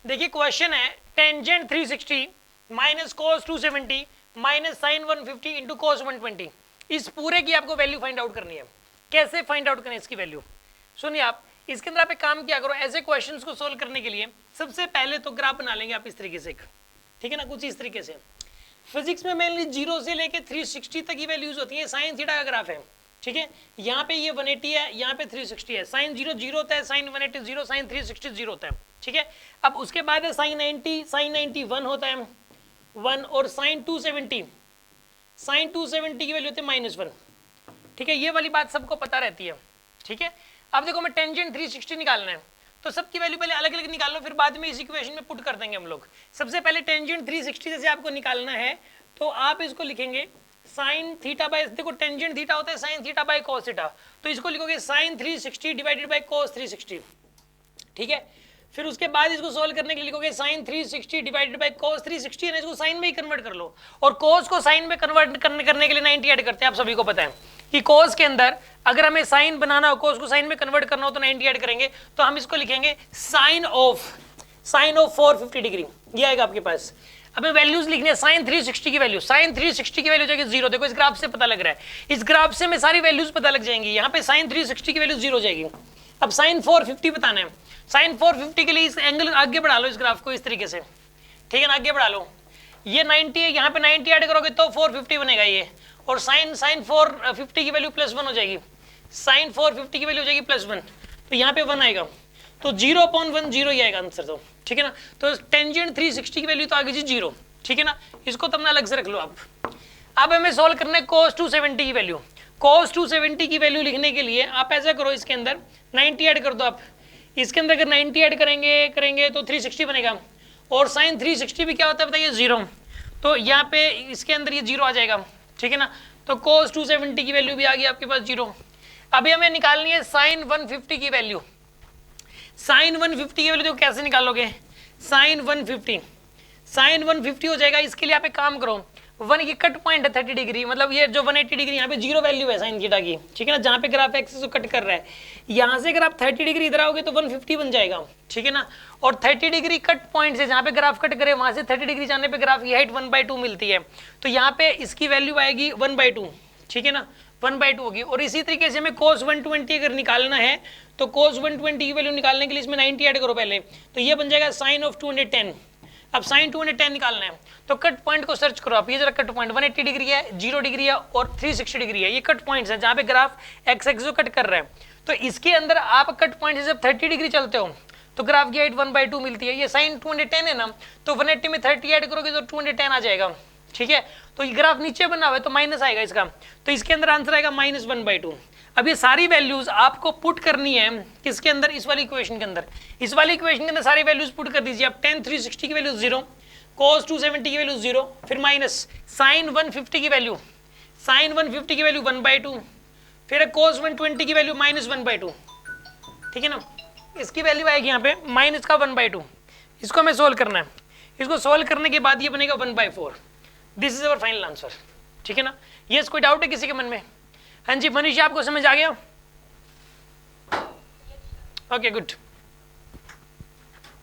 देखिए क्वेश्चन है tangent 360 minus cos 270 minus sine 150 into cos 120, इस पूरे की आपको वैल्यू फाइंड आउट करनी है। कैसे फाइंड आउट करें इसकी वैल्यू? सुनिए आप, इसके अंदर आप एक काम किया करो, ऐसे क्वेश्चंस को सोल्व करने के लिए सबसे पहले तो ग्राफ बना लेंगे आप इस तरीके से, ठीक है ना, कुछ इस तरीके से। फिजिक्स में मेनली 0 से लेके 360 तक की वैल्यूज होती है, साइन थीटा का ग्राफ है, ठीक है। यहाँ पे ये 180 है, यहाँ पे 360 है, साइन 0 0 होता है, साइन 180 0, साइन 360 0 होता है, ठीक है। अब उसके बाद है साइन 90, साइन 90 1 होता है 1, और साइन 270, साइन 270 की वैल्यू होती है -1, ठीक है। ये वाली बात सबको पता रहती है, ठीक है। अब देखो मैं टेंजेंट 360 निकालना है, तो सबकी वैल्यू पहले अलग अलग निकाल लो, फिर बाद में इस इक्वेशन में पुट कर देंगे हम लोग। सबसे पहले टेंजेंट 360 जैसे आपको निकालना है तो आप इसको लिखेंगे साइन थीटा बाय, देखो टेंजेंट थीटा होता है sine theta by cos theta, तो इसको लिखोगे साइन 360 डिवाइडेड बाय कॉस 360, ठीक है। फिर उसके बाद इसको सोल्व करने के लिए लिखोगे साइन 360 डिवाइडेड बाय cos 360, है ना, इसको साइन में ही कन्वर्ट कर लो। और cos को साइन में कन्वर्ट करने के लिए 90 ऐड करते हैं, आप सभी को पता है कि cos के अंदर अगर हमें साइन बनाना हो, cos को साइन में कन्वर्ट करना हो तो 90 ऐड करेंगे, तो हम इसको लिखेंगे साइन ऑफ 450 डिग्री, ये आएगा आपके पास। अब वैल्यूज लिखने हैं, साइन 360 की वैल्यू, साइन 360 की वैल्यू जाएगी 0, देखो इस ग्राफ से पता लग रहा है, इस ग्राफ से हमें सारी वैल्यूज पता लग जाएंगी। यहाँ पे साइन 360 की वैल्यू 0 जाएगी। अब साइन 450 बताना है, साइन 450 के लिए इस एंगल आगे बढ़ा लो, इस ग्राफ को इस तरीके से, ठीक है ना, आगे बढ़ा लो। ये 90 है, यहाँ पे 90 ऐड करोगे तो 450 बनेगा ये, और साइन 450 की वैल्यू +1 हो जाएगी, साइन 450 की वैल्यू हो जाएगी +1, तो यहाँ पे 1 आएगा, तो 0.1 0 ही आएगा आंसर, तो ठीक है ना। तो टेंजेंट 360 की वैल्यू तो आ गई जी 0, ठीक है ना, इसको तुमने अलग से रख लो आप। अब हमें सोल्व करना है cos 270 की वैल्यू। cos 270 की वैल्यू लिखने के लिए आप ऐसा करो, इसके अंदर 90 ऐड कर दो आप, इसके अंदर अगर 90 ऐड करेंगे तो 360 बनेगा, और साइन 360 भी क्या होता है बताइए 0, तो यहाँ पे इसके अंदर ये 0 आ जाएगा, ठीक है ना। तो cos 270 की वैल्यू भी आ गई आपके पास 0। अभी हमें निकालनी है साइन 150 की वैल्यू। साइन 150 की वैल्यू तो कैसे निकालोगे? साइन 150 हो जाएगा। इसके लिए आप एक काम करो, 1 की कट पॉइंट है 30 डिग्री, मतलब ये जो 180 डिग्री यहाँ पे 0 वैल्यू है साइन थीटा की, ठीक है ना, जहाँ पे ग्राफ एक्सिस को कट कर रहा है, यहाँ से अगर आप 30 डिग्री इधर आओगे तो 150 बन जाएगा, ठीक है ना। और 30 डिग्री कट पॉइंट से जहाँ पे ग्राफ कट करे वहाँ से 30 डिग्री जाने पे ग्राफ की हाइट 1/2 मिलती है, तो यहाँ पे इसकी वैल्यू आएगी 1/2, ठीक है ना, 1/2 होगी। और इसी तरीके से हमें cos 120 अगर निकालना है तो cos 120 की वैल्यू निकालने के लिए इसमें 90 ऐड करो पहले, तो ये बन जाएगा साइन ऑफ 210। अब साइन 210 निकालना है तो कट पॉइंट को सर्च करो आप, ये जरा कट पॉइंट 180 डिग्री है, 0 डिग्री है और 360 डिग्री है, ये कट पॉइंट्स हैं जहाँ पे ग्राफ एक्स एक्सिस को कट कर रहा है। तो इसके अंदर आप कट पॉइंट से जब 30 डिग्री चलते हो तो ग्राफ की हाइट 1/2 मिलती है। ये साइन 210 है ना, तो 180 में 30 ऐड करोगे तो 210 आ जाएगा, ठीक है। तो ये ग्राफ नीचे बना हुआ है तो माइनस आएगा इसका, तो इसके अंदर आंसर आएगा -1/2। अब ये सारी वैल्यूज आपको पुट करनी है किसके अंदर? इस वाली इक्वेशन के अंदर। इस वाली इक्वेशन के अंदर सारी वैल्यूज पुट कर दीजिए आप। tan 360 की वैल्यू 0, cos 270 की वैल्यू 0, फिर माइनस साइन 150 की वैल्यू, साइन 150 की वैल्यू 1/2, फिर cos 120 की वैल्यू -1/2, ठीक है ना। इसकी वैल्यू आएगी यहाँ पे माइनस का 1/2। इसको हमें सोल्व करना है, इसको सोल्व करने के बाद ये बनेगा 1/4। This is our final answer, ठीक है ना। यस, कोई डाउट है किसी के मन में? हाँ जी मनीष, आपको समझ आ गया? Okay good.